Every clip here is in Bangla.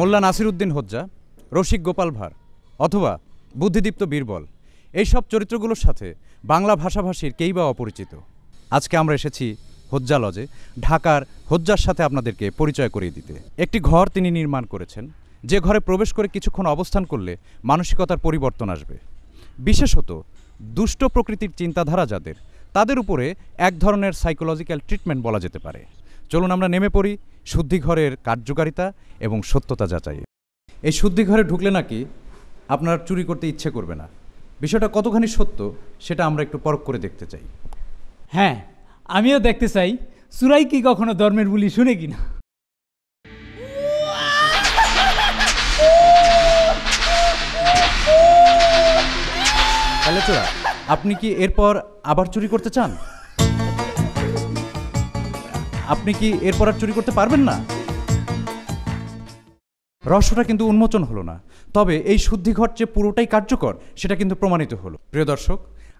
মোল্লা নাসিরউদ্দিন হোজ্জা, রসিক গোপাল ভাঁড় অথবা বুদ্ধিদীপ্ত বীরবল, এইসব চরিত্রগুলোর সাথে বাংলা ভাষাভাষীর কেই বা অপরিচিত। আজকে আমরা এসেছি হোজ্জা লজে, ঢাকার হোজ্জার সাথে আপনাদেরকে পরিচয় করিয়ে দিতে। একটি ঘর তিনি নির্মাণ করেছেন, যে ঘরে প্রবেশ করে কিছুক্ষণ অবস্থান করলে মানসিকতার পরিবর্তন আসবে। বিশেষত দুষ্ট প্রকৃতির চিন্তাধারা যাদের, তাদের উপরে এক ধরনের সাইকোলজিক্যাল ট্রিটমেন্ট বলা যেতে পারে। চলুন আমরা নেমে পড়ি শুদ্ধিঘরের কার্যকারিতা এবং সত্যতা যাচাইয়ে। এই শুদ্ধিঘরে ঢুকলে নাকি আপনার চুরি করতে ইচ্ছে করবে না। বিষয়টা কতখানি সত্য সেটা আমরা একটু পরখ করে দেখতে চাই। হ্যাঁ, আমিও দেখতে চাই চুরাই কি কখনো ধর্মের বুলি শুনে কিনা। তাহলে চোরা, আপনি কি এরপর আবার চুরি করতে চান? আপনি কি এরপর আর চুরি করতে পারবেন না? রহস্যটা কিন্তু উন্মোচন হলো না, তবে এই শুদ্ধিঘর যে পুরোটাই কার্যকর সেটা কিন্তু প্রমাণিত হলো। প্রিয় দর্শক,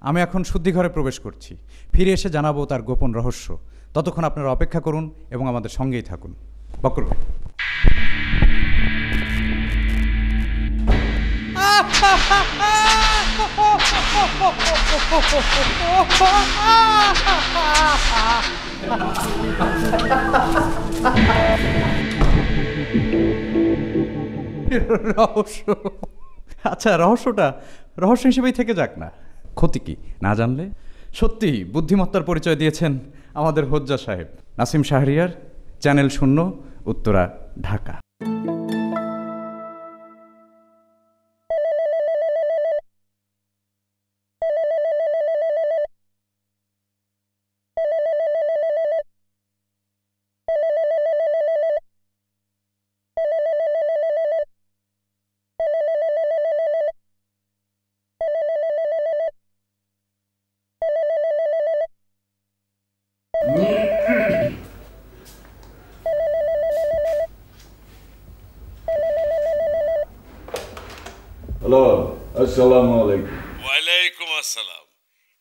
আমি এখন শুদ্ধিঘরে প্রবেশ করছি। ফিরে এসে জানাবো তার গোপন রহস্য। ততক্ষণ আপনারা অপেক্ষা করুন এবং আমাদের সঙ্গেই থাকুন। বকর ভাই। রহস্য, আচ্ছা, রহস্যটা রহস্য হিসেবেই থেকে যাক না, ক্ষতি কি না জানলে। সত্যি বুদ্ধিমত্তার পরিচয় দিয়েছেন আমাদের হোজ্জা সাহেব। নাসিম শাহরিয়ার, চ্যানেল 0, উত্তরা, ঢাকা। হ্যালো, আসসালামু আলাইকুম। ওয়ালাইকুম আসসালাম।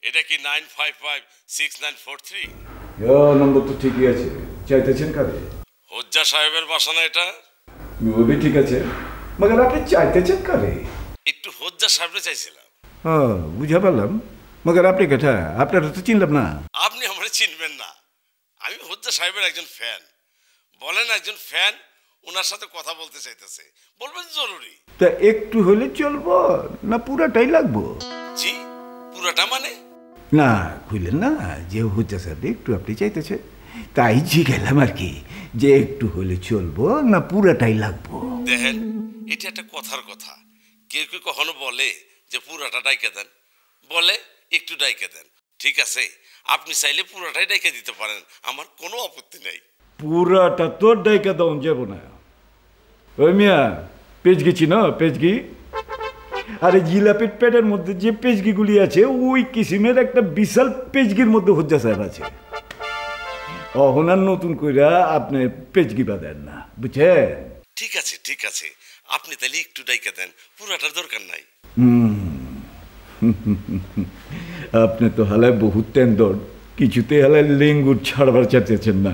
এটা কি 9556943? নম্বর তো ঠিকই আছে। চাইতেছেন কারে? হোজ্জা সাহেবের বাসা না এটা? ওবি ঠিক আছে, মগর আপনি চাইতেছেন কারে? একটু হোজ্জা সাহেবরে চাইছিলাম। হ্যাঁ, বুঝা পারলাম, মগর আপনি কেটা? আপনারা তো চিনলাম না। আপনি আমার চিনবেন না, আমি হোজ্জা সাহেবের একজন ফ্যান। বলেন, একজন ফ্যান ওনার সাথে কথা বলতে চাইতেছে, বলবেন জরুরি। তা একটু হলে চলবো না পুরাটাই লাগবো? জি, পুরাটা মানে? না কইলেন না যে হচ্ছে স্যার একটু আপনি চাইতেছে, তাই জিগেলাম আর কি, যে একটু হলে চলবো না পুরাটাই লাগবো। দেখেন, এটা একটা কথার কথা। কেউ কেউ কখনো বলে যে পুরাটা ডাইকে দেন, বলে একটু ডাইকে দেন। ঠিক আছে, আপনি চাইলে পুরাটাই ডাইকে দিতে পারেন, আমার কোনো আপত্তি নেই। পুরাটা তোর ডাইকা দাও যাব না। ওই মিয়া, পেজগি চিনো? পেজগি? আরে জিলাপির পেটের মধ্যে যে পেজগিগুলি আছে, ওই কিসিমের একটা বিশাল পেজগির মধ্যে হোজ্জা সাহেব আছে। অহনার নতুন কইরা আপনি পেজগি বাঁধেন না, বুঝছেন? ঠিক আছে, ঠিক আছে, আপনি তাহলে একটু ডাইকে দেন, পুরাটার দরকার নাই। আপনি তো হালায় বহুত তেন্দর, কিছুতে হালায় লেঙ্গুর ছাড়বার চাইতেছেন না।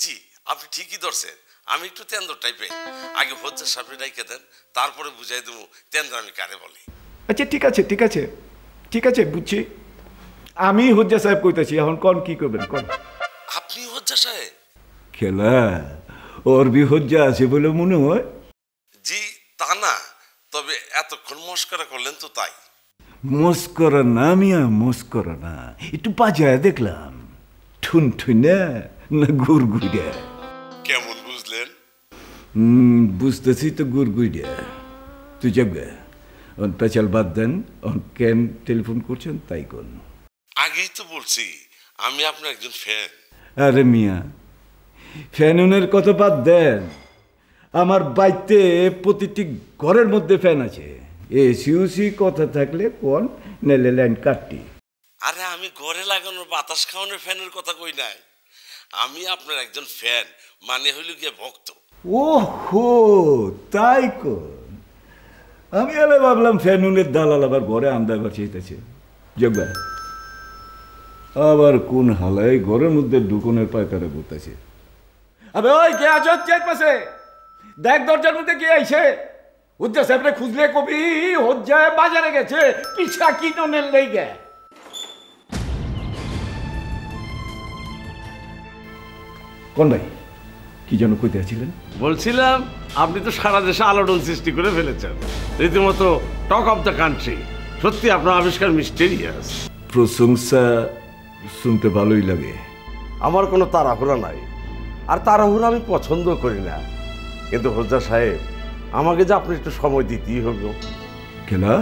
জি, আপনি ঠিকই ধরছেন, আমি একটু তেন্দর টাইপের। আগে হোজ্জা সাহেব ডাইকে দেন, তারপরে বুঝাই দেবো তেন্দর আমি কারে বলি। আচ্ছা ঠিক আছে, ঠিক আছে, ঠিক আছে, বুঝছি। আমি হোজ্জা সাহেব কইতাছি, এখন কোন কি করবেন কোন? আপনি হোজ্জা সাহেব? খেলা ওর বি হোজ্জা আছে বলে মনে হয়? জি, তা না, তবে এতক্ষণ মস্করা করলেন তো তাই। মস্করা না মিয়া, মস্করা না, একটু বাজায় দেখলাম। ঠুন ঠুনা না গুড়গুড়া? কেমন বুঝলেন? বুঝতেছি তো গুড়গুড়া। তুই যাবে পেঁচাল বাদ দেন, কেন টেলিফোন করছেন তাই কোন? আগেই তো বলছি আমি আপনার একজন ফ্যান। আরে মিয়া, ফ্যানুনের কথা বাদ দেন, আমার বাইতে প্রতিটি ঘরের মধ্যে ফ্যান আছে। এসি কথা থাকলে কোন নেলে লাইন কাটটি। আরে আমি ঘরে লাগানোর বাতাস খাওয়ানোর ফ্যানের কথা কই নাই, আমি আপনার একজন ফ্যান, মানে হইল গিয়ে ভক্ত। ওহো, তাই কোন? আমি আলে ভাবলাম ফ্যানুনের দালাল আবার ঘরে আন্দাবার চাইতেছে। যোগা আবার কোন হালায় ঘরের মধ্যে ঢুকনের পায়তারা বলতেছে। আবে ওই কে আছো চার পাশে? দেখ দরজার মধ্যে কে আইছে। হুজ্জা সাহেবরে খুঁজলে কবি হজ্জায় বাজারে গেছে পিছা কিননের লেগে। কোন ভাই কি যেন কইতে আছিলেন? বলছিলাম আপনি তো সারা দেশে আলোড়ন সৃষ্টি করে ফেলেছেন, রীতিমতো টক অফ দ্য কান্ট্রি। সত্যি আপনার আবিষ্কার মিস্টেরিয়াস। প্রশংসা শুনতে ভালোই লাগে। আমার কোনো তাড়াহুড়া নাই, আর তাড়াহুড়া আমি পছন্দ করি না। কিন্তু হোজ্জা সাহেব, আমাকে যে আপনি একটু সময় দিতেই হলো। খেলা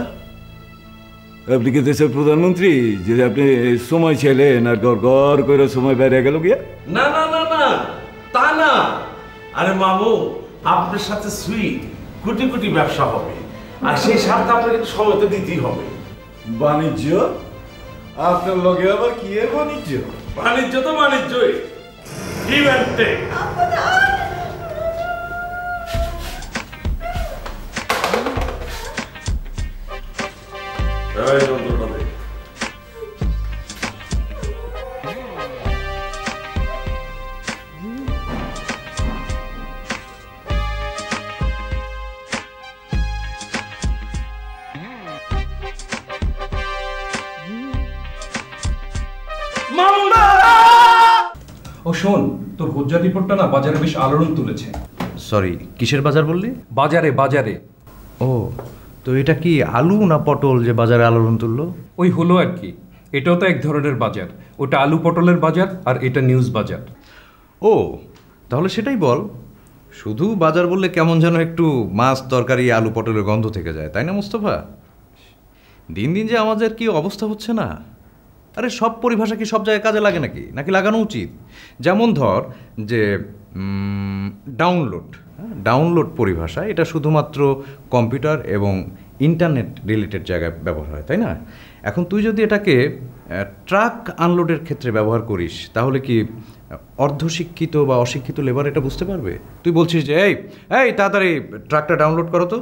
আপনি কি দেশের প্রধানমন্ত্রী যে আপনি সময় ছিলেন আর গড় গড় করে সময় বেড়ে গেল গিয়া? না না না না, তা না। আরে মামু, আপনার সাথে সুইট কোটি কোটি ব্যবসা হবে, আর সেই স্বার্থে আপনাকে একটু সময় তো দিতেই হবে। বাণিজ্য? আপনার লগে আবার কি এর বাণিজ্য? বাণিজ্য তো বাণিজ্যই, গিভ অ্যান্ড টেক। এই যন্ত্রটা দে। ও শোন, তোর হজ্জা রিপোর্টটা না বাজারে বেশ আলোড়ন তুলেছে। সরি, কিসের বাজার বললি? বাজারে বাজারে ও, তো এটা কি আলু না পটল যে বাজারে আলোড়ন তুললো? ওই হলো আর কি। এটাও তো এক ধরনের বাজার। ওটা আলু পটলের বাজার, আর এটা নিউজ বাজার। ও, তাহলে সেটাই বল। শুধু বাজার বললে কেমন যেন একটু মাছ তরকারি আলু পটলের গন্ধ থেকে যায়, তাই না মুস্তফা? দিন দিন যে আমাদের কি অবস্থা হচ্ছে না। আরে সব পরিভাষা কি সব জায়গায় কাজে লাগে নাকি? নাকি লাগানো উচিত? যেমন ধর যে ডাউনলোড, ডাউনলোড পরিভাষা এটা শুধুমাত্র কম্পিউটার এবং ইন্টারনেট রিলেটেড জায়গায় ব্যবহার হয়, তাই না? এখন তুই যদি এটাকে ট্রাক আনলোডের ক্ষেত্রে ব্যবহার করিস, তাহলে কি অর্ধশিক্ষিত বা অশিক্ষিত লেবার এটা বুঝতে পারবে? তুই বলছিস যে এই এই তাড়াতাড়ি ট্রাকটা ডাউনলোড করো তো,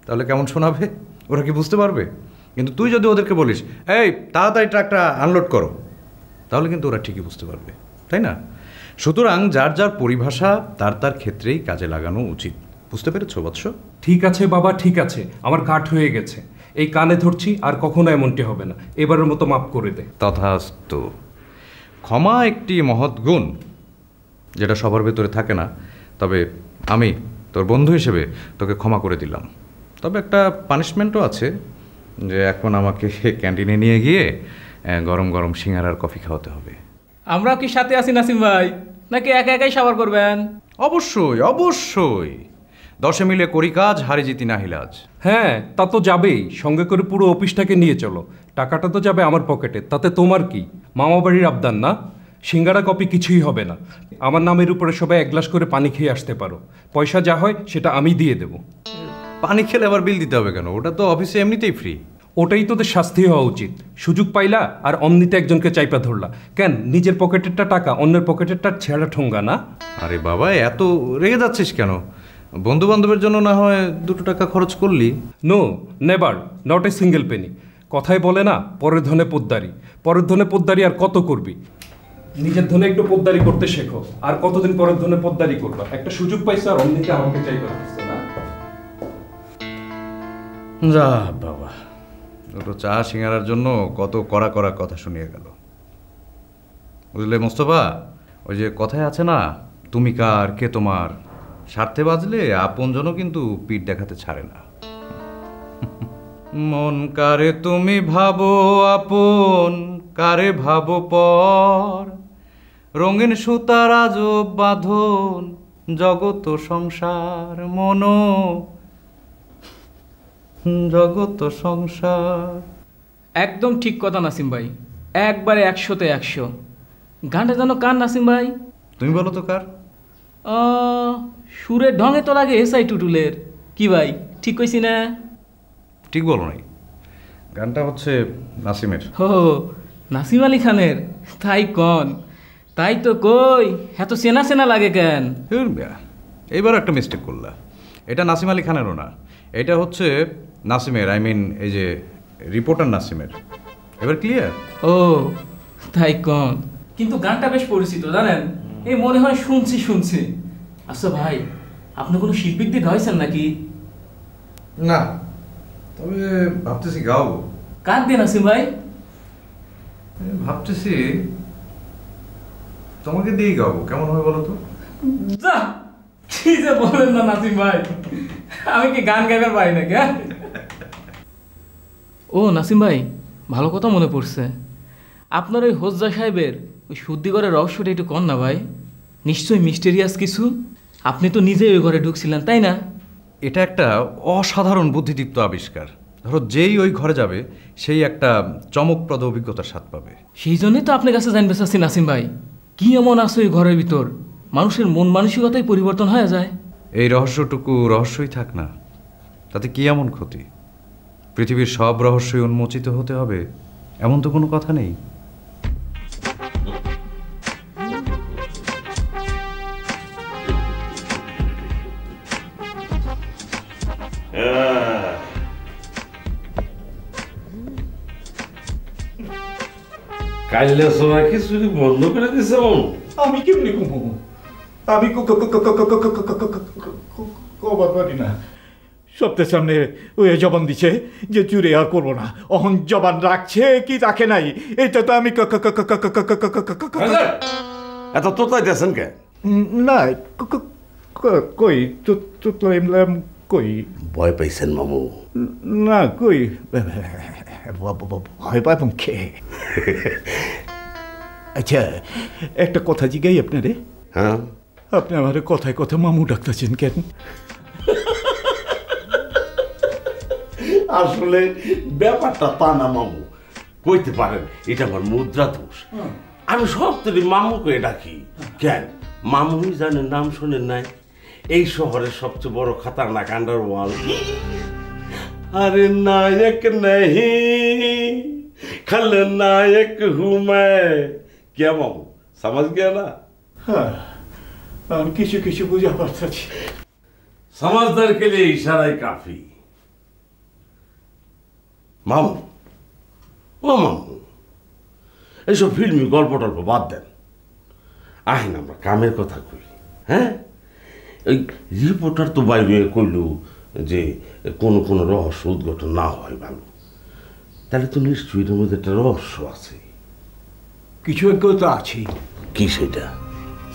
তাহলে কেমন শোনাবে? ওরা কি বুঝতে পারবে? কিন্তু তুই যদি ওদেরকে বলিস এই তাড়াতাড়ি ট্রাকটা আনলোড করো, তাহলে কিন্তু ওরা ঠিকই বুঝতে পারবে, তাই না? সুতরাং যার যার পরিভাষা তার তার ক্ষেত্রেই কাজে লাগানো উচিত। বুঝতে পেরেছো বৎস? ঠিক আছে বাবা, ঠিক আছে। আমার কাঠ হয়ে গেছে, এই কানে ধরছি, আর কখনো এমনটি হবে না। এবারের মতো মাফ করে দে। তথাস্তু। ক্ষমা একটি মহৎ গুণ, যেটা সবার ভেতরে থাকে না। তবে আমি তোর বন্ধু হিসেবে তোকে ক্ষমা করে দিলাম। তবে একটা পানিশমেন্টও আছে, যে এখন আমাকে ক্যান্টিনে নিয়ে গিয়ে গরম গরম সিঙ্গারার কফি খাওয়াতে হবে। আমরা কি সাথে আছি নাসিম ভাই, নাকি একা একাই সাবার করবেন? অবশ্যই অবশ্যই, দশে মিলে করি কাজ, হারি জিতি নাহিলাজ। হ্যাঁ, তা তো যাবেই। সঙ্গে করে পুরো অফিসটাকে নিয়ে চলো। টাকাটা তো যাবে আমার পকেটে, তাতে তোমার কি? মামা বাড়ির আবদার না। সিঙ্গারা কপি কিছুই হবে না। আমার নামের উপরে সবাই এক গ্লাস করে পানি খেয়ে আসতে পারো। পয়সা যা হয় সেটা আমি দিয়ে দেবো। পানি খেলে আবার বিল দিতে হবে কেন? ওটা তো অফিসে এমনিতেই ফ্রি। ওটাই তোদের শাস্তি হওয়া উচিত। সুযোগ পাইলা আর অমনিতে একজনকে চাইপা ধরলা কেন? নিজের পকেটেরটা টাকা, অন্যের পকেটেরটা ছেঁড়া ঠোঙ্গা না? আরে বাবা, এত রেগে যাচ্ছিস কেন? বন্ধু বান্ধবের জন্য না হয় 2 টাকা খরচ করলি। No, never, not a single penny. কথায় বলে না, পরের ধনে পোদ্দারি। পরের ধনে পোদ্দারি আর কত করবি? নিজের ধনে একটু পোদ্দারি করতে শেখো। আর কতদিন পরের ধনে পোদ্দারি করবা? একটা সুযোগ পাইছো আর অমনিতে আমাকে চাইবা ধরছো না? যা বাবা, দুটো চা সিঙ্গারার জন্য কত কড়া কড়া কথা শুনিয়ে গেল। বুঝলে মোস্তফা, ওই যে কথায় আছে না, তুমি কার কে তোমার, স্বার্থে বাজলে আপনজনও কিন্তু পিঠ দেখাতে ছাড়ে না। মন কারে তুমি ভাবো আপন, কারে ভাবো পর, রঙিন সুতার আজব বাঁধন, জগত সংসার মনো, জগত সংসার। একদম ঠিক কথা নাসিম ভাই, একবারে 100-তে 100। গানটা যেন কার নাসিম ভাই? তুমি বলো তো কার? সুরের ঢঙে তো লাগে এসআই টুটুলের। কি ভাই, ঠিক কইছি না? ঠিক বলো নাই, গানটা হচ্ছে নাসিমের। হো, নাসিম আলী খানের? তাই কন, তাই তো কই, এত চেনা চেনা লাগে কেন? এইবার একটা মিস্টেক করলা। এটা নাসিম আলী খানেরও না, এটা হচ্ছে নাসিমের, আই মিন এই যে রিপোর্টার নাসিমের। এবার ক্লিয়ার? ও তাই কন, কিন্তু গানটা বেশ পরিচিত জানেন, এই মনে হয় শুনছি শুনছি। আচ্ছা ভাই, আপনি কোনো শিল্পীক দিয়ে গাইছেন নাকি? না, তবে ভাবতেছি গাওবো। কাক দিয়ে নাসিম ভাই? ভাবতেছি তোমাকে দিয়েই গাবো, কেমন হবে বলো তো? যা, কি যে বলেন না নাসিম ভাই, আমি কি গান গাইবার পারি নাকি? ও নাসিম ভাই, ভালো কথা মনে পড়ছে। আপনার ওই হোজ্জা সাহেবের ওই শুদ্ধিঘরের রহস্যটা একটু কন না ভাই। নিশ্চয়ই মিস্টেরিয়াস কিছু। আপনি তো নিজেই ওই ঘরে ঢুকছিলেন, তাই না? এটা একটা অসাধারণ বুদ্ধিদীপ্ত আবিষ্কার। ধরো যেই ওই ঘরে যাবে সেই একটা চমকপ্রদ অভিজ্ঞতার স্বাদ পাবে। সেই জন্যই তো আপনার কাছে জানতে চাচ্ছি নাসিম ভাই, কি এমন আছে ওই ঘরের ভিতর মানুষের মন মানসিকতাই পরিবর্তন হয়ে যায়? এই রহস্যটুকু রহস্যই থাক না, তাতে কি এমন ক্ষতি? পৃথিবীর সব রহস্যই উন্মোচিত হতে হবে এমন তো কোনো কথা নেই। কাইলে সময় কি চুরি বন্ধ করে দিছে মামু? আমি কেমনি কমু? আমি কবার পারি না। সপ্তাহের সামনে ওই জবান দিছে যে চুরি আর করবো না। অহন জবান রাখছে কি রাখে নাই এটা তো আমি এত তোতাইতেছেন কে? না কই কই ভয় পাইছেন মামু? না কই ভয় পাই খে। আচ্ছা একটা কথা জিগাই আপনারে। হ্যাঁ, আপনি আমার কথায় কথা মামু ডাকতেছেন কেন? আসলে ব্যাপারটা তা না মামু, কইতে পারেন এটা আমার মুদ্রা দোষ। আমি সব তৈরি মামু করে ডাকি। কেন মামুই জানেন, নাম শোনেন নাই? এই শহরের সবচেয়ে বড় খাতারনাক আন্ডারওয়ার্ল্ড। अरे नायक नहीं खलनायक हूं मैं। क्या मामू, समझ गया ना? हाँ, किसी किसी बुझा पड़ता थी। समझदार के लिए इशारा ही काफी। मामू, ও মামু, এইসব ফিল্মি গল্প টল্প বাদ দেন, আহেন আমরা কামের কথা কই। হ্যাঁ, ওই রিপোর্টার তো বাইরে কইল যে কোনো কোনো রহস্য উদ্ঘাটন না হয় ভালো। তাহলে তো নিশ্চয়ই এর মধ্যে একটা রহস্য আছে। কিছু একটা তো আছে। কি সেটা?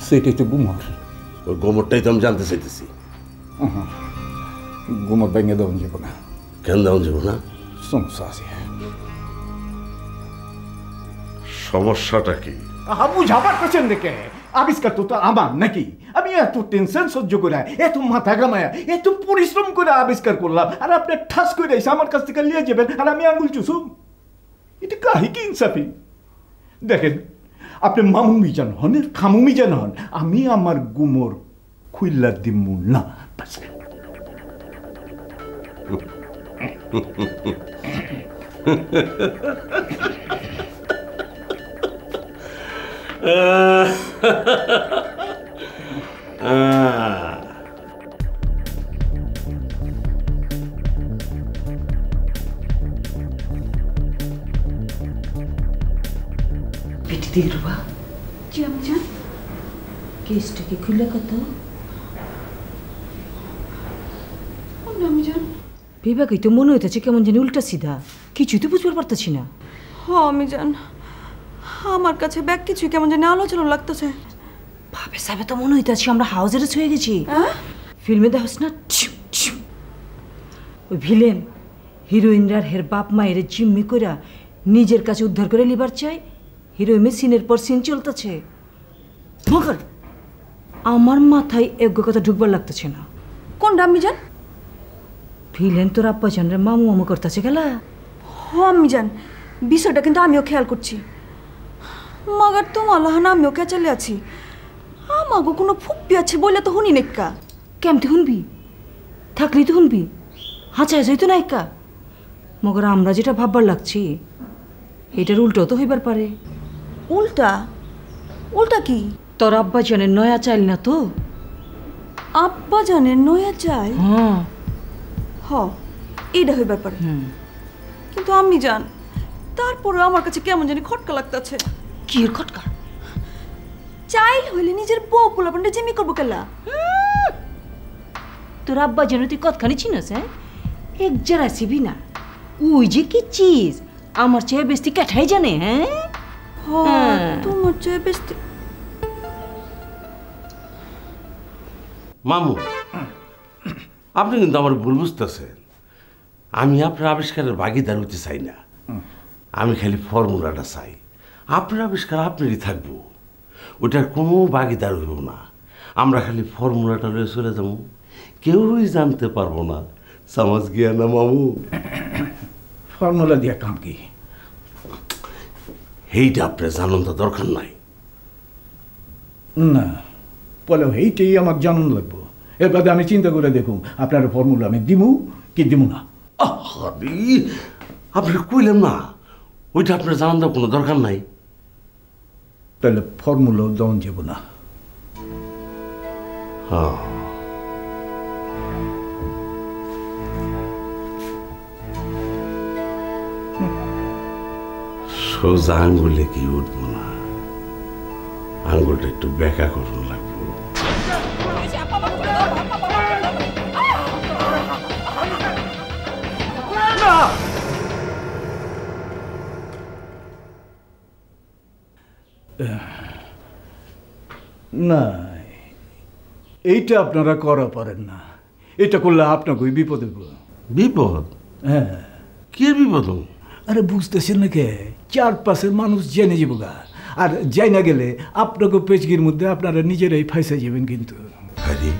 সেটাই তো গুমর। ওই গোমরটাই তো আমি জানতে চাইতেছি। গুমর ভেঙে দেওয়া যাবে না। কেন দেওয়া যাবে না? সমস্যা আছে। সমস্যাটা কি? বুঝা পারতেছেন দেখে আবিষ্কার তো আমার নাকি? আমি এত টেনশন সহ্য করে, এত মাথা ঘামায়া, এত পরিশ্রম করে আবিষ্কার করলাম, আর আপনি ঠাস করে এসে আমার কাছ থেকে নিয়ে যাবেন আর আমি আঙুল চুষুম? এটা কাহি কি ইনসাফি? দেখেন, আপনি মামুমি জান হন খামুমি জান হন, আমি আমার গুমর খুইল্লা দিমু না। বেটি দিলরুবা, জি আমি জান। কেসটা কি খুলে কত? আমি জান। বিভাগই তো মনে হইতেছে কেমন জানি উল্টা সিধা, কিছুই তো বুঝবার পারতেছি না। আমি জান, আমার কাছে ব্যাগ কিছুই কেমন জানি আলোচনা লাগতেছে। ভাবে সাহেব তো মনে হইতেছে আমরা হাউজের হয়ে গেছি। হ্যাঁ, ফিল্মে দেখছ না ওই ভিলেন হিরোইনরার হের বাপ মায়ের জিম্মি কইরা নিজের কাছে উদ্ধার করে লিবার চাই, হিরোইনে সিনের পর সিন চলতেছে। মগর আমার মাথায় এগো কথা ঢুকবার লাগতেছে না। কোনটা আমি জান? ভিলেন তোর আব্বা জানরে মামু মামু করতেছে গেলা। আমি জান, বিষয়টা কিন্তু আমিও খেয়াল করছি। মাগার তোমার লাহানা আমিও কেচালে আছি। আমাগো কোনো ফুপ্পি আছে বলে তো শুনি নেকা। কেমতে শুনবি? থাকলেই তো শুনবি, হাঁচায় যাই তো নাইকা। মগর আমরা যেটা ভাববার লাগছি এটার উল্টো তো হইবার পারে। উল্টা? উল্টা কি? তোর আব্বা জানের নয়া চাইল না তো? আব্বা জানেন নয়া চাই? হ্যাঁ। হ, এইটা হইবার পারে। কিন্তু আমি জান, তারপরে আমার কাছে কেমন জানি খটকা লাগতেছে। কি এর খটকা? চাইল হইলে নিজের বউ পোলাপানটা জিমি করবো কেলা? তোর আব্বা যেন তুই কতখানি চিনস, হ্যাঁ? এক যারা ছিবি না, ওই যে কি চিজ আমার চেয়ে বেশি কাঠাই জানে, হ্যাঁ? তোমার চেয়ে বেশি। মামু, আপনি কিন্তু আমার ভুল বুঝতেছেন। আমি আপনার আবিষ্কারের ভাগিদার হতে চাই না, আমি খালি ফর্মুলাটা চাই। আপনার আবিষ্কার আপনারই থাকবো, ওটার কোনো ভাগিদার হইব না। আমরা খালি ফর্মুলাটা লয়ে চলে যাবো, কেউই জানতে পারবো না। সমাজ গিয়া না মামু? ফর্মুলা দিয়া কাম কি? এইটা আপনার জানান তো দরকার নাই। না বলে এইটাই আমার জানুন লাগবো। এর বাদে আমি চিন্তা করে দেখুন আপনার ফর্মুলা আমি দিমু কি দিমু না। আপনি কইলেন না ওইটা আপনার জানান দেওয়ার কোনো দরকার নাই। তাহলে ফর্মুলাও দেওয়া যাব না। হ্যাঁ, সোজা আঙ্গুলে কি উঠবো না, আঙ্গুলটা একটু বেঁকা করুন লাগবো। না এইটা আপনারা করা পারেন না, এটা করলে আপনাকে বিপদ হইব। বিপদ? হ্যাঁ। কি বিপদ? আরে বুঝতেছেন না কে, চারপাশের মানুষ জেনে যাব গা, আর যাই না গেলে আপনাকে পেচকির মধ্যে আপনারা নিজেরাই ফাইসে যাবেন। কিন্তু আরে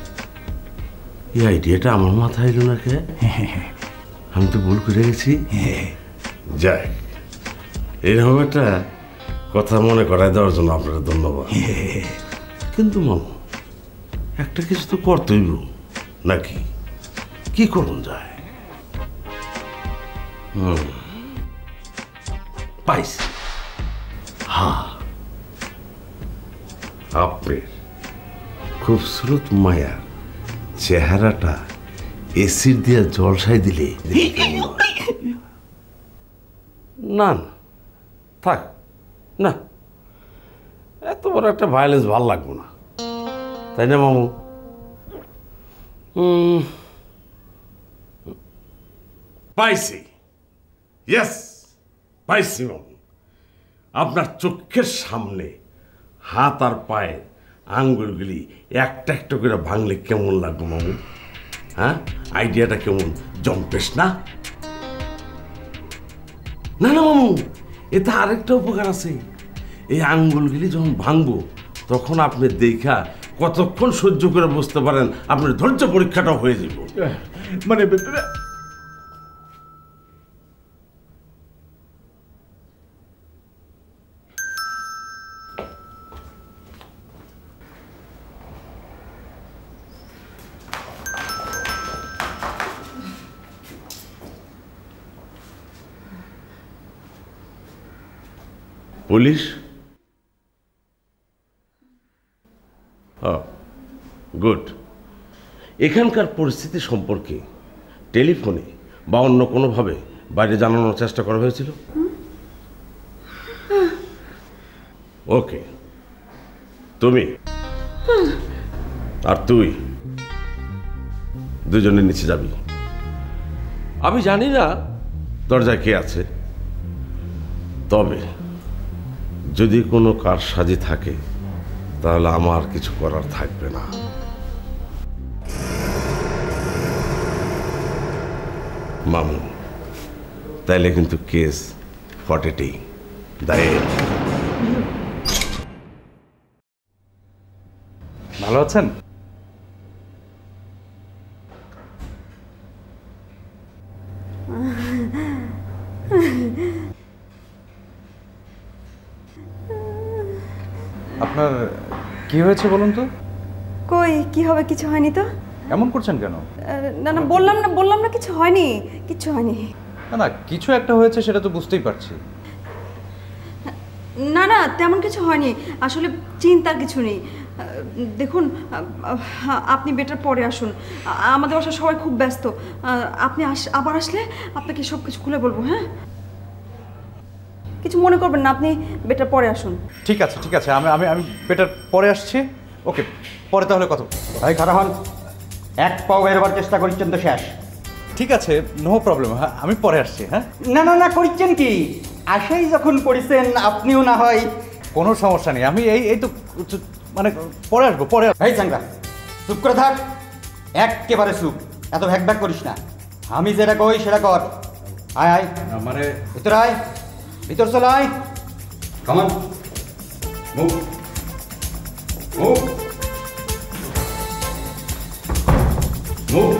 এই আইডিয়াটা আমার মাথায় এলো না কে? আমি তো ভুল করে গেছি। যাই, এরকম একটা কথা মনে করায় দেওয়ার জন্য আপনার ধন্যবাদ। কিন্তু মামু, একটা কিছু তো করতেই নাকি, কি করুন যায়? পাইছি। হ্যাঁ, আপনার খুবসুরত মায়ার চেহারাটা এসির দিয়ে জলসাই দিলে না না থাক না, এত বড় একটা ভায়োলেন্স ভাল লাগবো না, তাই না মামু? পাইছি, ইয়েস পাইছি মামু। আপনার চোখের সামনে হাত আর পায়ে আঙ্গুলগুলি একটা একটা করে ভাঙলে কেমন লাগবে মামু? হ্যাঁ, আইডিয়াটা কেমন জম্পেশ না? না না মামু, এতে আরেকটা উপকার আছে। এই আঙ্গুলগুলি যখন ভাঙবো তখন আপনি দেখা কতক্ষণ সহ্য করে বুঝতে পারেন, আপনার ধৈর্য পরীক্ষাটাও হয়ে যাব। মানে পুলিশ? গুড। এখানকার পরিস্থিতি সম্পর্কে টেলিফোনে বা অন্য কোনোভাবে বাইরে জানানোর চেষ্টা করা হয়েছিল? ওকে, তুমি আর তুই দুজনে নিচে যাবি। আমি জানি না দরজায় কে আছে, তবে যদি কোনো কারসাজি থাকে তাহলে আমার কিছু করার থাকবে না। মামু, তাইলে কিন্তু কেস ফটেটেই দাঁড়িয়ে। ভালো আছেন? আপনার কি হয়েছে বলুন তো? কই কি হবে, কিছু হয়নি তো। এমন করছেন কেন? না না, বললাম না কিছু হয়নি, কিছু হয়নি। না না, কিছু একটা হয়েছে সেটা তো বুঝতেই পারছি। না না, তেমন কিছু হয়নি, আসলে চিন্তার কিছু নেই। দেখুন, আপনি বেটার পরে আসুন, আমাদের বাসায় সবাই খুব ব্যস্ত। আপনি আবার আসলে আপনাকে সব কিছু খুলে বলবো। হ্যাঁ, কিছু মনে করবেন না, আপনি বেটার পরে আসুন। ঠিক আছে ঠিক আছে, আমি আমি আমি বেটার পরে আসছি। ওকে, পরে তাহলে কথা। ভাই খারাপ হন, এক পাও বেরোবার চেষ্টা করছেন তো শেষ। ঠিক আছে, নো প্রবলেম, হ্যাঁ আমি পরে আসছি। হ্যাঁ, না না না করছেন কি, আশাই যখন করেছেন আপনিও না হয়। কোনো সমস্যা নেই, আমি এই তো মানে পরে আসবো, পরে এই চাঙ্গা চুপ করে থাক, একেবারে চুপ, এত ভ্যাক ভ্যাক করিস না। আমি যেটা কই সেটা কর। আয় আয়, মানে ভিতর আয়, ভিতর চল আয়। কামান move move move.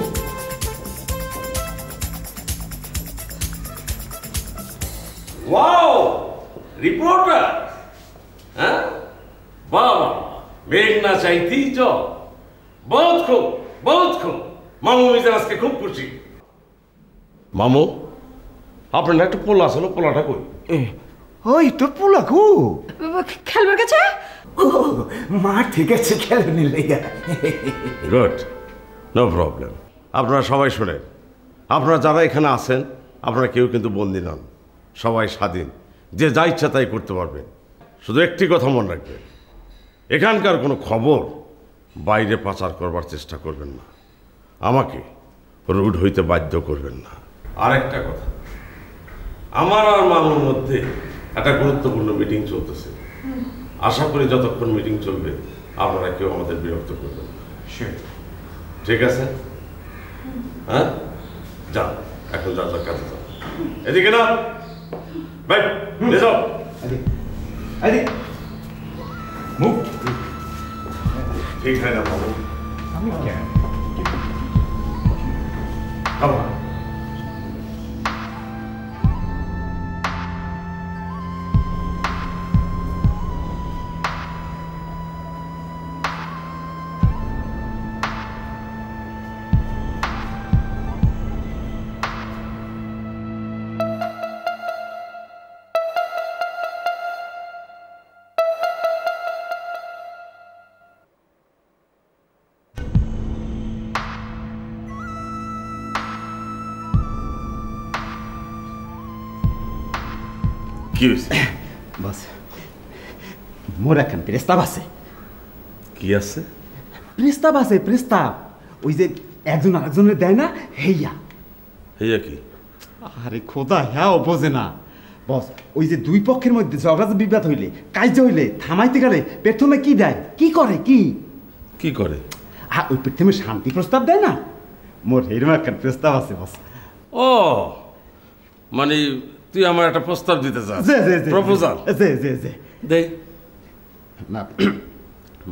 Wow, reporter. হ্যাঁ, বাবা, মেঘ না চাইতেই জল। বহুত খুব, বহুত খুব। মামু মিজান আজকে খুব খুশি। মামু, আপনার একটা পোলা আছে, পোলাটা কই? ওই তো পোলা গো, খেলবার গেছে। মা ঠিক আছে, খেলে নিলে। Good, no problem. আপনারা সবাই শোনেন, আপনারা যারা এখানে আছেন, আপনারা কেউ কিন্তু বন্দী নন, সবাই স্বাধীন, যে যা ইচ্ছা তাই করতে পারবেন। শুধু একটি কথা মনে রাখবেন, এখানকার কোনো খবর বাইরে পাচার করবার চেষ্টা করবেন না, আমাকে রুড হইতে বাধ্য করবেন না। আরেকটা কথা, আমার আর মামুর মধ্যে একটা গুরুত্বপূর্ণ মিটিং চলতেছে। আশা করি যতক্ষণ মিটিং চলবে আপনারা কেউ আমাদের বিরক্ত করবেন না। ঠিক আছে? হ্যাঁ, যান এখন, যা যা কাজে যান। এদিকে না ভাই, যাও। মুখ ঠিক হয় না বাবু, আমি কেন খাবার কি হয়েছে? বাস মোর এখন প্রস্তাব আছে। কি আছে? প্রস্তাব আছে, প্রস্তাব। ওই যে একজন আরেকজনের দেয় না, হেইয়া। হেইয়া কি? আরে খোদা, হ্যাঁ বোঝে না বস। ওই যে দুই পক্ষের মধ্যে ঝগড়া বিবাদ হইলে, কাজ হইলে থামাইতে গেলে প্রথমে কি দেয়, কি করে, কি কি করে? হ্যাঁ, ওই প্রথমে শান্তি প্রস্তাব দেয় না। মোর এরকম একটা প্রস্তাব আছে বস। ও মানে তুই আমার একটা প্রস্তাব দিতে চাস? জি জি জি, প্রপোজাল? জি জি জি। দে না,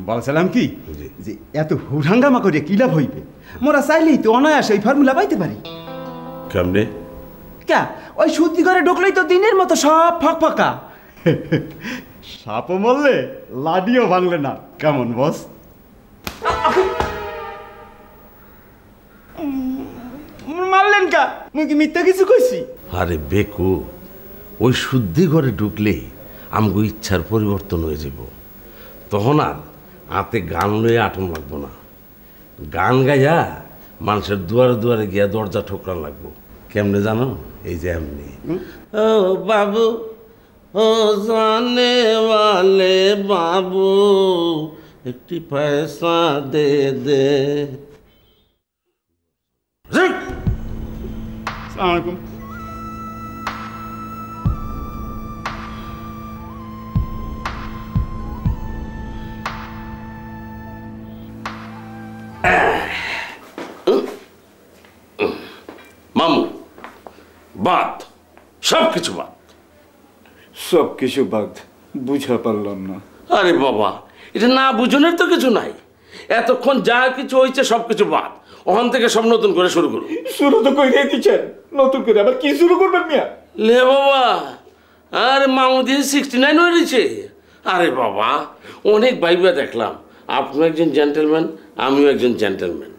বলছিলাম কি জি। যে এত হুড়াঙ্গামা করে কি লাভ হইবে? মোরা চাইলেই তো অনায়াসে ওই ফর্মুলা পাইতে পারি। কেমনে? ক্যা, ওই শুদ্ধি করে ঢুকলেই তো দিনের মতো সব ফাঁক ফাঁকা। সাপও মরলে লাডিও ভাঙলে না, কেমন বস? মারলেন কা? মুই কি মিথ্যা কিছু কইছি? আরে বেকু, ওই শুদ্ধি ঘরে ঢুকলেই আমগো ইচ্ছার পরিবর্তন হয়ে যাব। তখন আর হাতে গান লয়ে আটন লাগবো না, গান গাইয়া মানুষের দুয়ারে দুয়ারে গিয়া দরজা ঠোকরান লাগবো। কেমনে জানো? এই যে এমনি, ও বাবু ও জানে वाले বাবু একটি পয়সা দে দে। আসসালামু আলাইকুম। মামু বাদ, সব কিছু বাদ। সব কিছু বাদ? বুঝা পারলাম না। আরে বাবা, এটা না বুঝনের তো কিছু নাই। এতক্ষণ যা কিছু হয়েছে সব কিছু বাদ, ওখান থেকে সব নতুন করে শুরু করুন। শুরু তো করে দিচ্ছেন, নতুন করে আবার কি শুরু করবেন মিয়া? লে বাবা, আরে মামু দিয়ে 69 হয়ে রয়েছে। আরে বাবা, অনেক ভাইবা দেখলাম, আপনি একজন জেন্টেলম্যান, আমিও একজন জেন্টেলম্যান।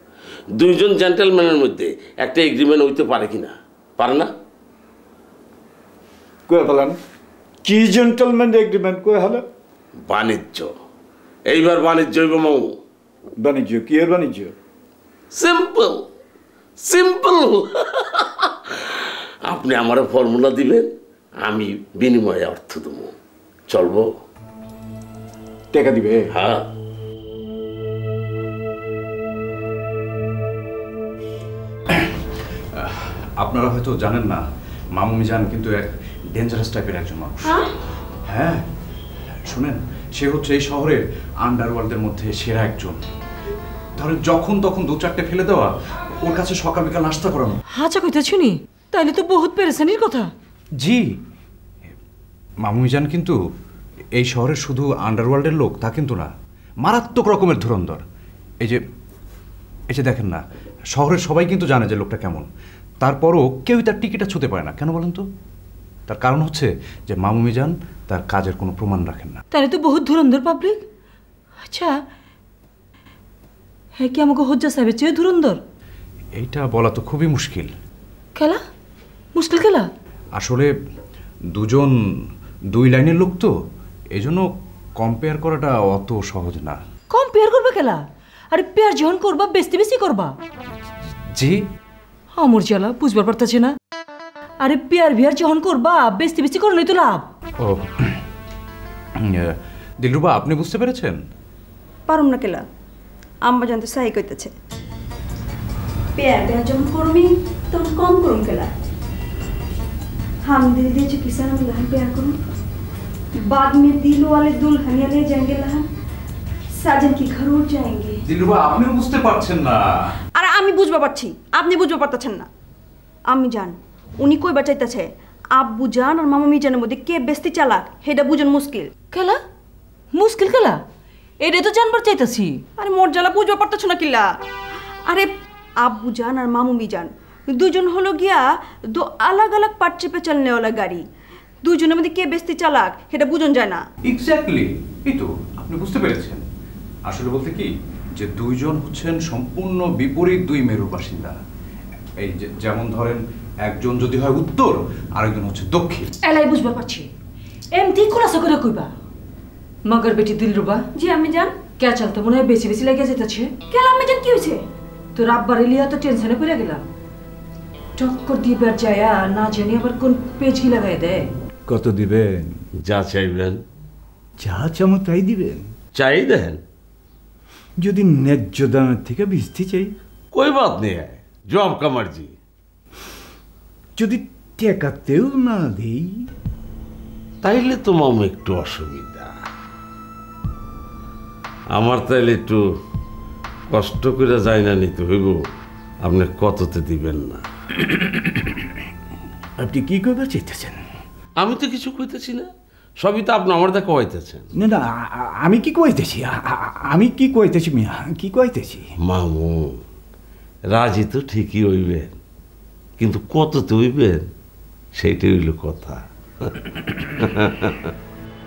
দুইজন জেন্টেলম্যানের মধ্যে একটা এগ্রিমেন্ট হইতে পারে কিনা? পারে না? কয়ে ফেলান। কি জেন্টলম্যান এগ্রিমেন্ট কয়ে হলো? বাণিজ্য। এইবার বাণিজ্য হইব মামু। বাণিজ্য? কি এর বাণিজ্য? Simple simple. আপনি আমার ফর্মুলা দিবেন, আমি বিনিময়ে অর্থ দেব। চলবো? টাকা দিবে? হ্যাঁ। আপনারা হয়তো জানেন না, মামু মিজান কিন্তু এক ডেঞ্জারাস টাইপের একজন মানুষ। হ্যাঁ, শুনেন, সে হচ্ছে এই শহরের আন্ডারওয়ার্ল্ডের মধ্যে সেরা একজন। ধরেন যখন তখন 2-4টে ফেলে দেওয়া, ওর কাছে সকাল বিকাল নাস্তা করানো। হাঁচা কইতে শুনি, তাইলে তো বহুত পেরেশানির কথা। জি, মামু মিজান কিন্তু এই শহরের শুধু আন্ডারওয়ার্ল্ডের লোক তা কিন্তু না, মারাত্মক রকমের ধুরন্ধর। এই যে দেখেন না, শহরের সবাই কিন্তু জানে যে লোকটা কেমন, তারপরও কেউই তার টিকিটা ছুঁতে পারে না। কেন বলেন তো? তার কারণ হচ্ছে যে মামু মিজান তার কাজের কোনো প্রমাণ রাখেন না। তাহলে তো বহুত ধুরন্ধর পাবলিক। আচ্ছা, হ্যাঁ কি আমাকে হজ্জা সাহেবের চেয়ে ধুরন্ধর? এইটা বলা তো খুবই মুশকিল। খেলা মুশকিল খেলা? আসলে দুজন দুই লাইনের লোক তো, এই জন্য কম্পেয়ার করাটা অত সহজ না। কম্পেয়ার করবা খেলা? আরে পেয়ার যখন করবা বেশি বেশি করবা। জি, আমার জ্বালা বুঝবার পারতেছে না। আরে পেয়ার ভিয়ার যখন করবা বেশি বেশি করলেই তো লাভ। ও দিলরুবা, আপনি বুঝতে পেরেছেন? পারুম না কেলা, আম্মা জানতে সাই কইতেছে পেয়ার পেয়ার যখন করমি তখন কম করুম কেলা। हम दिल दे जो किसान हम लहन प्यार करूं, बाद में दिल वाले दुल्हनिया ले जाएंगे लहन, साजन की घर उठ जाएंगे। দিলরুবা, আপনিও বুঝতে পারছেন না? আরে আমি বুঝবা পারছি, আপনি বুঝবা পারতেছেন না। আমি জান উনি কই বাঁচাইতেছে আব্বু জান আর মামা মিজানের মধ্যে কে বেস্তি চালাক সেটা বুঝন মুশকিল। খেলা মুশকিল খেলা? এটা তো জানবার চাইতেছি। আরে মোর জ্বালা বুঝবা পারতেছ না কিলা? আরে আব্বু জান আর মামু মিজান দুজন হলো গিয়া দো আলাগ আলাগ পাট চেপে চলনেওয়ালা গাড়ি, দুজনের মধ্যে কে বেস্তি চালাক সেটা বুঝন যায় না। এক্স্যাক্টলি, এই তো আপনি বুঝতে পেরেছেন। আসলে বলতে কি যে দুইজন হচ্ছেন সম্পূর্ণ বিপরীত দুই মেরুর বাসিন্দা। এই যেমন ধরেন, একজন যদি হয় উত্তর, আরেকজন হচ্ছে দক্ষিণ। এলাই বুঝবার পারছি, এমতি খোলাসা করে কইবা। মগর বেটি দিলরুবা, জি আমি জান। কে চলতে মনে হয় বেশি বেশি লেগে যেতেছে। কেন আমি জান কি হয়েছে? তোর আব্বার লিয়া তো টেনশনে পড়ে গেলাম। টক্কর দিবার যায়া না জানি আবার কোন পেজকি লাগাই দেয়। কত দিবেন? যা চাইবেন যা চামো তাই দিবেন? চাই দেন। যদি ন্যায্য দামের থেকে বিস্তি চাই? कोई बात नहीं है, जो आपका मर्जी। যদি টেকাতেও না দেই? তাইলে তো মামু একটু অসুবিধা। আমার তাইলে একটু কষ্ট করে যাই না নিতে হইব, আপনি কততে দিবেন না। আপনি কি করতে চাইতেছেন? আমি তো কিছু কইতেছি না, সবই তো আপনি আমার দেখা কইতেছেন। না না, আমি কি কইতেছি? আমি কি কইতেছি মিয়া, কি কইতেছি? মামু রাজি তো ঠিকই হইবেন, কিন্তু কততে হইবেন সেইটাই হইল কথা।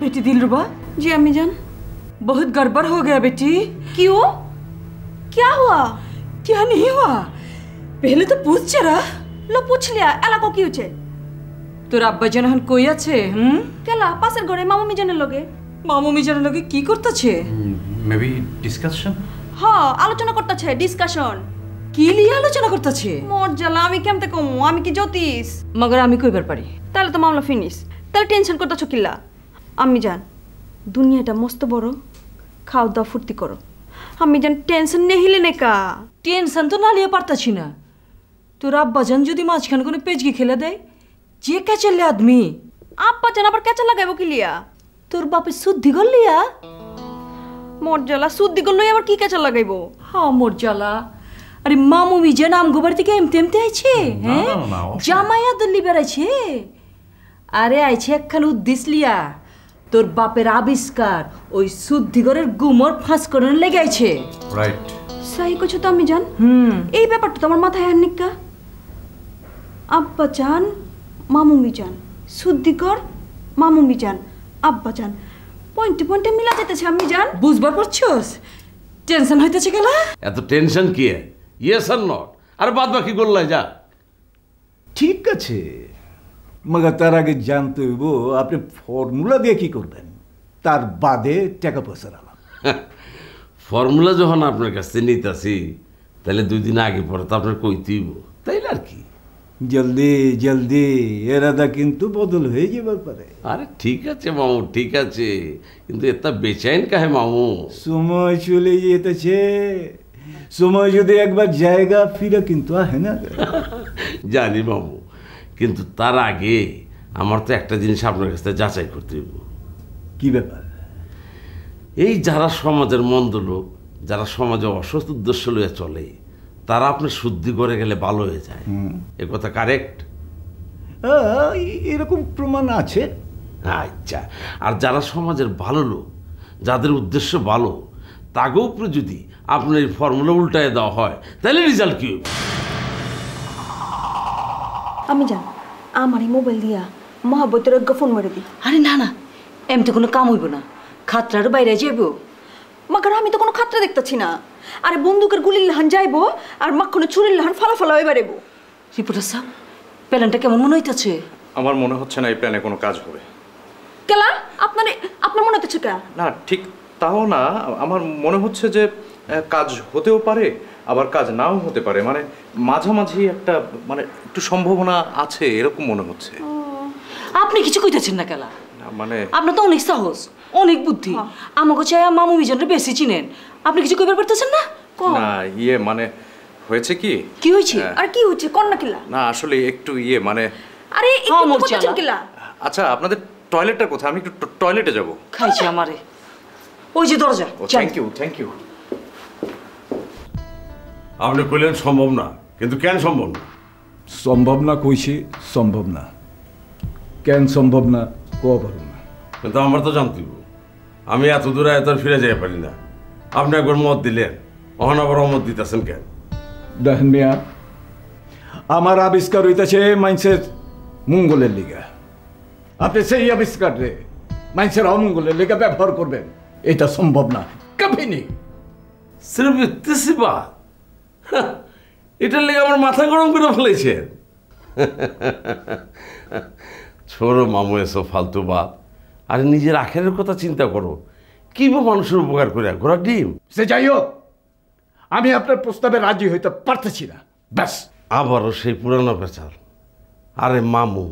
बेटी दिलरुबा, जी अम्मी जान। बहुत गड़बड़ हो गया बेटी। क्यों? क्या हुआ? क्या नहीं हुआ? पहले तो पूछ जरा। लो पूछ लिया, एला को की होचे? তোর আব্বা জান এখন কই আছে? কেলা পাশের ঘরে মামু মিজানের লগে। মামু মিজানের লগে কি করতেছে? Maybe discussion. হ্যাঁ, আলোচনা করতেছে, ডিসকাশন। কি নিয়ে আলোচনা করতেছে? মোর জ্বালা, আমি কেমতে কমু? আমি কি জ্যোতিষ? মগর আমি কইবার পারি। তাহলে তো মামলা ফিনিশ। তাহলে টেনশন করতেছ কিল্লা? আমি জান দুনিয়াটা মস্ত বড়, খাও দাও ফুর্তি করো। আমি জান টেনশন নেহিলে নেকা। টেনশন তো না লিয়ে পারতাছি না। তোর আব্বা জান যদি মাঝখানে কোনো পেজকি খেলে দেয়, যে কেচেলে আদমি। আব্বা জান আবার কেচা লাগাইব কি লিয়া? তোর বাপে শুদ্ধি গল লিয়া? মোর জ্বালা, শুদ্ধি গল লই আবার কি কেচা লাগাইব? হ্যাঁ মোর জ্বালা। আরে মামু মিজান আমগো বাড়ি থেকে এমতে এমতে আইছে? হ্যাঁ, জামাইয়া দিল্লি বেড়াইছে। আরে আইছে একখান উদ্দেশ্য লিয়া। তোর বাপের আবিষ্কার ওই শুদ্ধিগরের গুমর ফাঁস করে লেগে আইছে। রাইট, সাই কিছু তো আমি জান। এই ব্যাপারটা তো আমার মাথায় আর নিকা। আব্বা জান মামু মিজান, শুদ্ধিগর মামু মিজান, আব্বা জান, পয়েন্টে পয়েন্টে মিলা যেতেছে। আমি জান বুঝবার পারছস? টেনশন হইতেছে কেলা? এত টেনশন কি? ইয়েস আর নট, আর বাদ বাকি করলাই যা। ঠিক আছে, মগর তার আগে জানতে হইব আপনি ফর্মুলা দিয়ে কি করবেন, তার বাদে টাকা পয়সা রাখলাম। ফর্মুলা যখন আপনার কাছে নিতেছি, তাহলে 2 দিন আগে পরে তো আপনার কইতেইব, তাইলে আর কি। জলদি জলদি, এরাদা কিন্তু বদল হয়ে যাবার পারে। আরে ঠিক আছে মামু, ঠিক আছে, কিন্তু এটা বেচাইন কাহে মামু? সময় চলে যেতেছে, সময় যদি একবার জায়গা ফিরে কিন্তু আহে না। জানি মামু, কিন্তু তার আগে আমার তো একটা জিনিস আপনার কাছে যাচাই করতে হইব। কি ব্যাপার? এই যারা সমাজের মন্দ লোক, যারা সমাজে অসৎ উদ্দেশ্য লইয়া চলে, তারা আপনি শুদ্ধি করে গেলে ভালো হয়ে যায়। এ কথা কারেক্ট? এরকম প্রমাণ আছে। আচ্ছা, আর যারা সমাজের ভালো লোক, যাদের উদ্দেশ্য ভালো, তাকে উপরে যদি আপনার এই ফর্মুলা উল্টায় দেওয়া হয় তাহলে রেজাল্ট কি হবে? আমি জান আমার এই মোবাইল দিয়া মহাব্বতের অজ্ঞ ফোন মেরে দিই। আরে না না, এমনি কোনো কাম হইব না, খাতরার বাইরে যাইব। মাকার আমি তো কোনো খাতরা দেখতেছি না। আরে বন্দুকের গুলির লাহান যাইবো আর মাখনে ছুরির লাহান ফালা হয়ে বেড়েবো। রিপোর্টার সাহেব, প্ল্যানটা কেমন মনে হইতেছে? আমার মনে হচ্ছে না এই প্ল্যানে কোনো কাজ হবে। কেলা আপনার মনে হচ্ছে কে? না, ঠিক তাও না, আমার মনে হচ্ছে যে কাজ হতেও পারে আবার কাজ নাও হতে পারে, মানে মাঝামাঝি একটা মানে একটু সম্ভাবনা আছে এরকম মনে হচ্ছে। আপনি কিছু কইতেছেন না কেলা? মানে আপনার তো অনেক সাহস, অনেক বুদ্ধি। আমাকে চাই মামু মিজনরে বেশি চিনেন, আপনি কিছু কইবার পারতেছেন না? না মানে হয়েছে কি? কি হয়েছে? আর কি হচ্ছে কন্যা কিলা? না আসলে একটু মানে আরে একটু করতেছেন কিলা? আচ্ছা, আপনাদের টয়লেটটা কোথায়? আমি একটু টয়লেটে যাব। খাইছে আমারে, ওই যে দরজা। Thank you. আপনি কইলেন সম্ভব না, কিন্তু কেন সম্ভব না? সম্ভব না কইছি, সম্ভব না। কেন সম্ভব না কো পারব না। কিন্তু আমার তো জানতে হবে। আমি এত দূরে এত ফিরে যেতে পারি না। আপনি একবার মত দিলেন, অহন আবার অমত দিতেছেন কেন? দেখেন মিয়া, আমার আবিষ্কার হইতেছে মানুষের মঙ্গলের লিগা। আপনি সেই আবিষ্কার রে মানুষের অমঙ্গলের লিগা ব্যবহার করবেন, এটা সম্ভব না, কবে নেই। সির্ফ ইত্তেসি বাত, এটার লেগে আমার মাথা গরম করে ফেলেছেন। ছোড়ো মামু এসব ফালতু বাত, আরে নিজের আখেরের কথা চিন্তা করো। কি বা মানুষের উপকার করে ঘোড়ার ডিম? সে যাই হোক, আমি আপনার প্রস্তাবে রাজি হইতে পারতেছি না, ব্যাস। আবারও সেই পুরানো পেঁচাল। আরে মামু,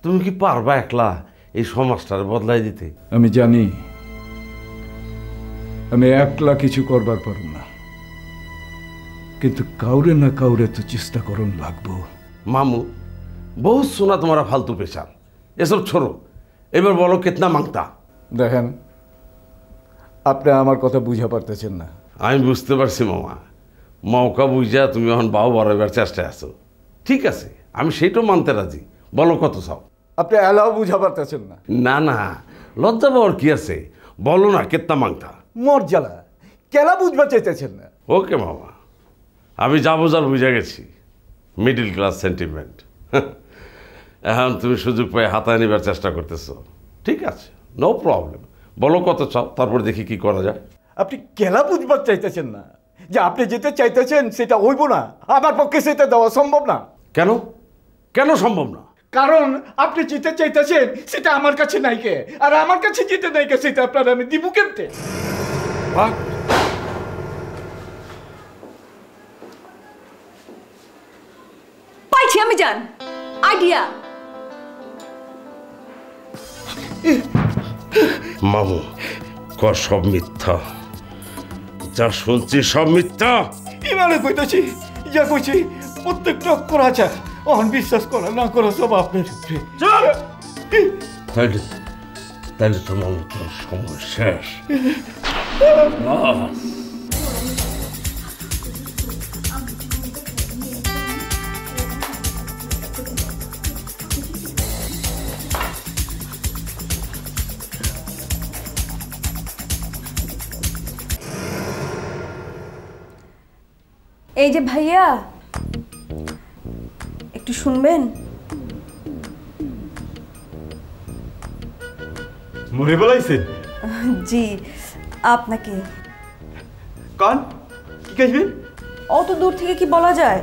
তুমি কি পারবা একলা এই সমাজটার বদলাই দিতে? আমি জানি আমি একলা কিছু করবার পারব না, কিন্তু কাউরে না কাউরে তো চেষ্টা করুন লাগবো। মামু, বহুত শোনা তোমারা ফালতু পেশাল, এসব ছোড়ো। এবার বলো কেতনা মাংতা? দেখেন, আপনি আমার কথা বুঝা পারতেছেন না। আমি বুঝতে পারছি মামা, মৌকা বুঝা তুমি এখন বাউ বাড়াইবার চেষ্টায় আছো। ঠিক আছে, আমি সেইটাও মানতে রাজি। বলো কত চাও? আপনি এলাও বুঝা পারতেছেন না। না না, লজ্জা পাওয়ার কি আছে? বলো না কেতনা মাংতা। মর জ্বালা, কেলা বুঝবা চাইতেছেন না? ওকে মামা, আমি যা বোঝার বুঝে গেছি। Middle class sentiment. এখন তুমি সুযোগ পেয়ে হাতায় নিবার চেষ্টা করতেছো। ঠিক আছে, নো প্রবলেম। বলো কত চাও, তারপর দেখি কি করা যায়। আপনি কেলা বুঝবার চাইতেছেন না যে আপনি যেতে চাইতেছেন সেটা হইব না, আমার পক্ষে সেটা দেওয়া সম্ভব না। কেন? কেন সম্ভব না? কারণ আপনি যেতে চাইতেছেন সেটা আমার কাছে নাই কে, আর আমার কাছে যেতে নাই কে সেটা আপনার আমি দিব কেমতে? পাইছি আমি জান আইডিয়া। মামু, কর সব মিথ্যা, যা শুনছি সব মিথ্যা। এবারে কইতেছি, যা কইছি প্রত্যেকটা করা যায়, অহন বিশ্বাস করা না করা সব আপনার উপরে। তাহলে তো মামু তোর সময় শেষ। এই যে ভাইয়া, একটু শুনবেন? মরে বলাইছেন? জি, আপনাকে। কন কি কাজবেন? অত দূর থেকে কি বলা যায়?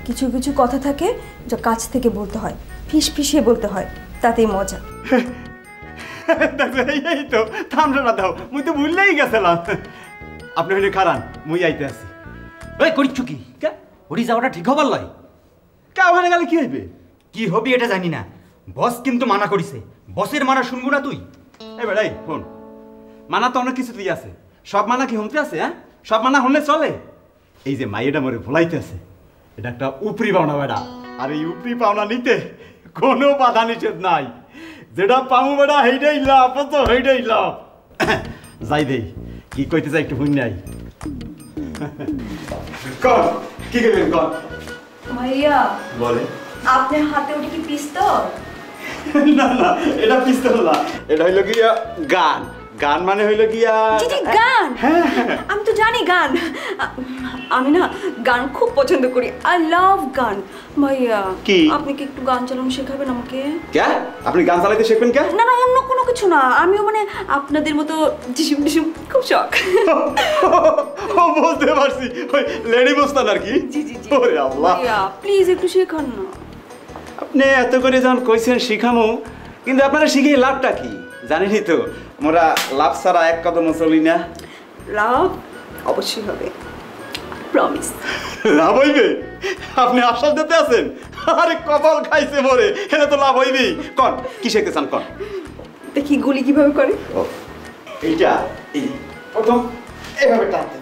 কিছু কিছু কথা থাকে যা কাছ থেকে বলতে হয়, ফিসফিসিয়ে বলতে হয়, তাতেই মজা। এই তো থামরা দাও, মুই তো ভুললেই গেছিলাম। আপনি হইলে খারান, মুই আইতে আছি। ওই করিচ্ছু কি? ওরি যাওয়াটা ঠিক হবার লয়। কা ওখানে গেলে কি হইবে? কি হবি এটা জানি না, বস কিন্তু মানা করিছে। বসের মানা শুনবো না তুই? এবার এই শোন, মানা তো অনেক কিছু তুই আছে, সব মানা কি হমতে আছে? হ্যাঁ, সব মানা হলে চলে? এই যে মাইয়েটা মরে ভুলাইতে আছে, এটা একটা উপরি বাউনা বেড়া। আর এই উপরি পাওনা নিতে কোনো বাধা নিষেধ নাই, যেটা পামু বেটা সেইটাই লাভ, তো সেইটাই লাভ। যাই দেই, কি কইতে চাই একটু শুন নাই। কর কি করবেন কর। ভাইয়া বলে আপনার হাতে ওটা কি পিস্তল? না না, এটা পিস্তল না, এটা হইল গিয়া গান। গান মানে হইল গিয়া গান। আমি তো জানি গান, আমি না গান খুব পছন্দ করি, আই লাভ গান। ভাইয়া কি আপনি কি একটু গান চালানো শেখাবেন আমাকে? কে আপনি গান চালাইতে শিখবেন কে? না না, অন্য কোনো কিছু না, আমিও মানে আপনাদের মতো ডিসুম ডিসুম খুব শখ। ও বলতে পারছি, ওই লেডি মোস্তান আর কি। জি জি জি। ওরে আল্লাহ, ভাইয়া প্লিজ একটু শেখান না। আপনি এত করে যখন কইছেন শিখামু, কিন্তু আপনারা শিখে লাভটা কি জানেনই তো, মোরা লাভ ছাড়া এক কদমও চলি না। লাভ অবশ্যই হবে, প্রমিস। লাভ হইবে? আপনি আশ্বাস দিতে আছেন? আরে কপাল খাইছে মরে, এটা তো লাভ হইবেই। কন কি শিখতে চান কন। দেখি গুলি কিভাবে করে। ও এইটা, এই প্রথম এভাবে টানতে।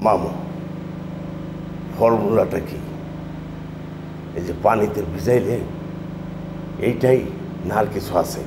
মামু, ফর্মুলাটা কি? এই যে পানিতে ভিজাইলে এইটাই না আর কিছু আছে?